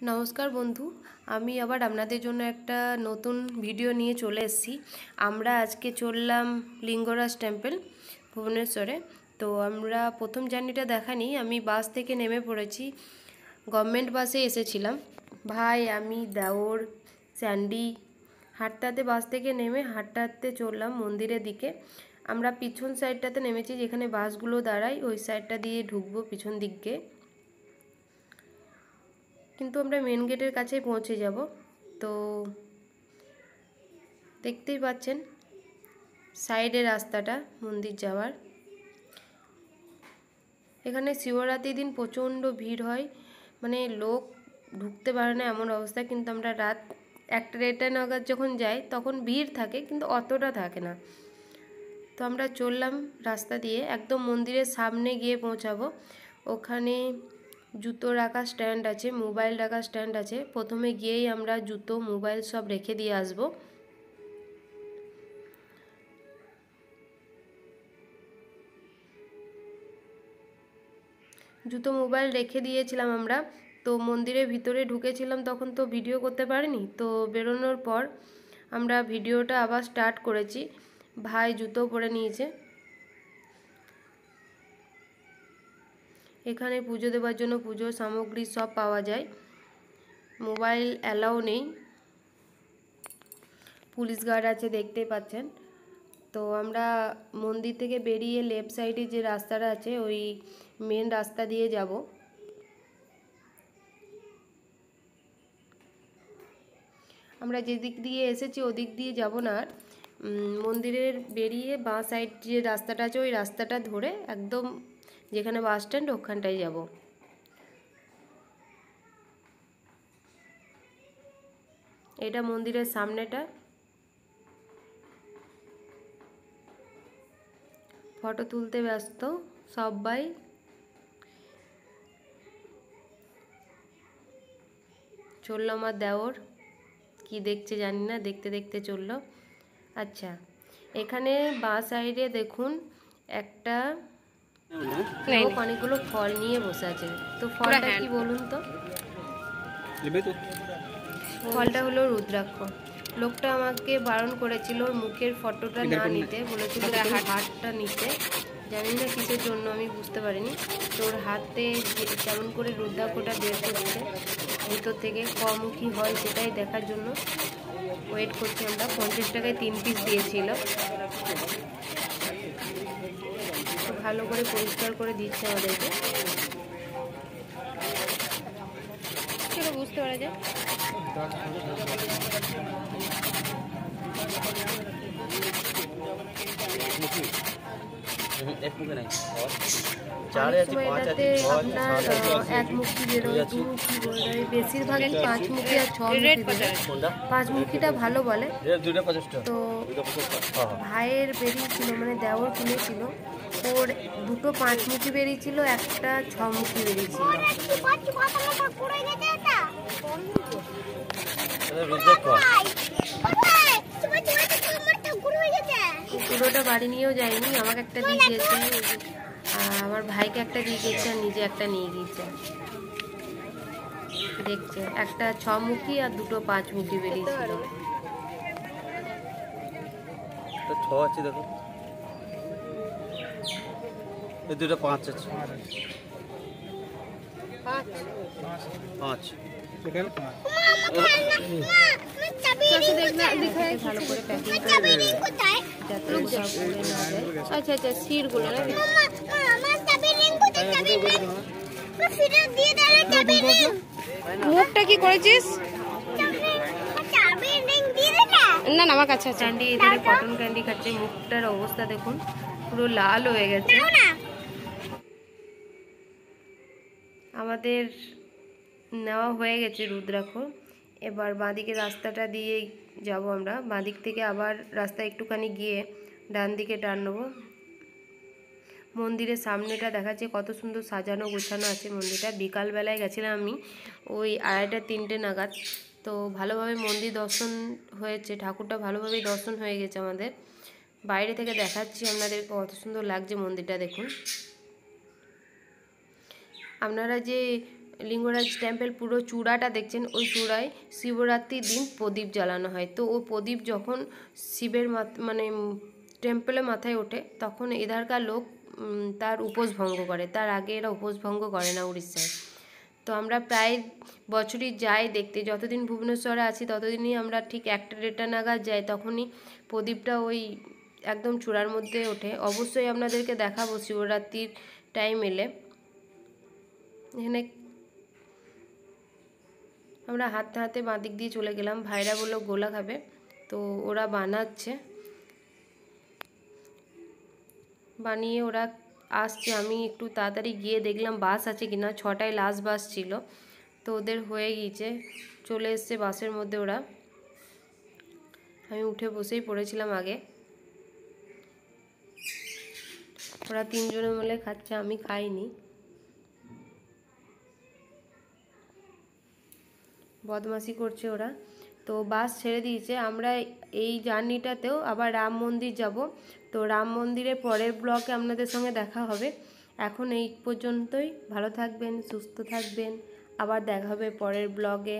নমস্কার বন্ধু, আমি আবার আপনাদের জন্য একটা নতুন ভিডিও নিয়ে চলে এসেছি। আমরা আজকে চললাম লিঙ্গরাজ টেম্পল ভুবনেশ্বরে। তো আমরা প্রথম জার্নিটা দেখানি, আমি বাস থেকে নেমে পড়েছি। গভর্নমেন্ট বাসে এসেছিলাম, ভাই, আমি, দেওর, স্যান্ডি হাঁটতে হাঁটতে বাস থেকে নেমে হাঁটতে হাঁটতে চললাম মন্দিরের দিকে। আমরা পিছন সাইডটাতে নেমেছি, যেখানে বাসগুলো দাঁড়ায় ওই সাইডটা দিয়ে ঢুকবো পিছন দিকে, কিন্তু আমরা মেন গেটের কাছেই পৌঁছে যাব। তো দেখতেই পাচ্ছেন সাইডে রাস্তাটা মন্দির যাওয়ার। এখানে শিবরাত্রির দিন প্রচণ্ড ভিড় হয়, মানে লোক ঢুকতে পারে না এমন অবস্থা। কিন্তু আমরা রাত 1-1:30 নাগাদ যখন যাই তখন ভিড় থাকে, কিন্তু অতটা থাকে না। তো আমরা চললাম রাস্তা দিয়ে, একদম মন্দিরের সামনে গিয়ে পৌঁছাবো। ওখানে জুতো রাখার স্ট্যান্ড আছে, মোবাইল রাখার স্ট্যান্ড আছে। প্রথমে গিয়েই আমরা জুতো মোবাইল সব রেখে দিয়ে আসব। জুতো মোবাইল রেখে দিয়েছিলাম আমরা। তো মন্দিরের ভিতরে ঢুকেছিলাম, তখন তো ভিডিও করতে পারিনি। তো বেরোনোর পর আমরা ভিডিওটা আবার স্টার্ট করেছি। ভাই জুতো পরে নিয়েছে। এখানে পুজো দেওয়ার জন্য পুজোর সামগ্রী সব পাওয়া যায়, মোবাইল অ্যালাউ নেই। পুলিশ গার্ড আছে, দেখতেই পাচ্ছেন। তো আমরা মন্দির থেকে বেরিয়ে লেফট সাইডে যে রাস্তাটা আছে ওই মেন রাস্তা দিয়ে যাব। আমরা যেদিক দিয়ে এসেছি ওদিক দিয়ে যাব না, মন্দিরের বেরিয়ে বাঁ সাইড যে রাস্তাটা আছে ওই রাস্তাটা ধরে একদম যেখানে বাস স্ট্যান্ড ওখানটায় যাব। এটা মন্দিরের সামনেটা। ফটো তুলতে ব্যস্ত সবাই। চললো আমার দেওর, কি দেখছে জানি না, দেখতে দেখতে চললো। আচ্ছা, এখানে বাঁ সাইডে দেখুন একটা লোক অনেকগুলো ফল নিয়ে বসে আছে। তো ফলটা কি বলুন তো? ফলটা হলো রুদ্রাক্ষ। লোকটা আমাকে বারণ করেছিল মুখের ফটোটা না নিতে, বলেছিল হাতটা নিতে। জানি না কিসের জন্য, আমি বুঝতে পারিনি। তোর হাতে কেমন করে রুদ্রাক্ষটা বের করছে ভিতর থেকে, কমুখী হয় সেটাই দেখার জন্য ওয়েট করছি আমরা। 50 টাকায় 3 পিস দিয়েছিল। ভালো করে পরিষ্কার করে দিচ্ছে আমাদেরকে, চলো বুঝতে পারা যায়। সময়টাতে আপনার 1 মুখী বেরোয়, 2 মুখী বেরোয়, বেশিরভাগই 5 মুখী আর 6 মুখী বেরোয়। 5 মুখীটা ভালো বলে। তো ভাইয়ের বেরিয়েছিল, মানে দেওর কিনেছিল, ওর 2টো 5 মুখী বেরিয়েছিল, একটা 6 মুখী বেরিয়েছিল। পুরোটা বাড়ি নিয়েও যায়নি, আমাকে একটা দিয়ে গিয়েছে, আমার ভাইকে একটা দিয়ে গিয়েছে, আর নিজে একটা নিয়ে গিয়েছে। দেখছে একটা 6 মুখী আর 2টো 5 মুখী বেরিয়েছিল। দেখো, এই 2টো 5 আছে। 5 ভালো করে প্যাকিং করে যাতে সব উড়ে না যায়। আচ্ছা আচ্ছা, সিরগুলো নাকি? মুখটা কি করেছিস? না না, আমার কাছে আছে। ক্যান্ডি, এখানে কটন ক্যান্ডি খাচ্ছে। মুখটার অবস্থা দেখুন, পুরো লাল হয়ে গেছে। আমাদের নেওয়া হয়ে গেছে রুদ্রাক্ষ। এবার বাঁদিকে রাস্তাটা দিয়ে যাব আমরা। বাঁদিক থেকে আবার রাস্তা একটুখানি গিয়ে ডান দিকে টান নেবো। মন্দিরের সামনেটা দেখাচ্ছে কত সুন্দর সাজানো গোছানো আছে মন্দিরটা। বিকালবেলায় গেছিলাম আমি, ওই 2:30-3টে নাগাদ। তো ভালোভাবে মন্দির দর্শন হয়েছে, ঠাকুরটা ভালোভাবেই দর্শন হয়ে গেছে আমাদের। বাইরে থেকে দেখাচ্ছি আপনাদের কত সুন্দর লাগছে মন্দিরটা দেখুন। আপনারা যে লিঙ্গরাজ টেম্পল পুরো চূড়াটা দেখছেন, ওই চূড়ায় শিবরাত্রির দিন প্রদীপ জ্বালানো হয়। তো ও প্রদীপ যখন শিবের মানে টেম্পলে মাথায় ওঠে, তখন এধারকার লোক তার উপোস ভঙ্গ করে। তার আগে এরা উপোস ভঙ্গ করে না উড়িষ্যায়। তো আমরা প্রায় বছরই যাই দেখতে, যতদিন ভুবনেশ্বরে আছি ততদিনই আমরা ঠিক 1টা-1.5টা নাগাদ যাই, তখনই প্রদীপটা ওই একদম চূড়ার মধ্যে ওঠে। অবশ্যই আপনাদেরকে দেখাবো শিবরাত্রির টাইম এলে। এখানে আমরা হাঁটতে হাঁটতে বাঁ দিক দিয়ে চলে গেলাম, ভাইরা বললো গোলা খাবে, তো ওরা বানাচ্ছে, বানিয়ে ওরা আসছে। আমি একটু তাড়াতাড়ি গিয়ে দেখলাম বাস আছে কিনা, 6টায় লাস্ট বাস ছিল, তো ওদের হয়ে গিয়েছে, চলে এসছে বাসের মধ্যে ওরা। আমি উঠে বসেই পড়েছিলাম আগে। ওরা 3 জনে মিলে খাচ্ছে, আমি খাইনি, বদমাশি করছে ওরা। তো বাস ছেড়ে দিয়েছে। আমরা এই জার্নিটাতেও আবার রাম মন্দির যাব, তো রাম মন্দিরের পরের ব্লগে আপনাদের সঙ্গে দেখা হবে। এখন এই পর্যন্তই, ভালো থাকবেন, সুস্থ থাকবেন, আবার দেখা হবে পরের ব্লগে।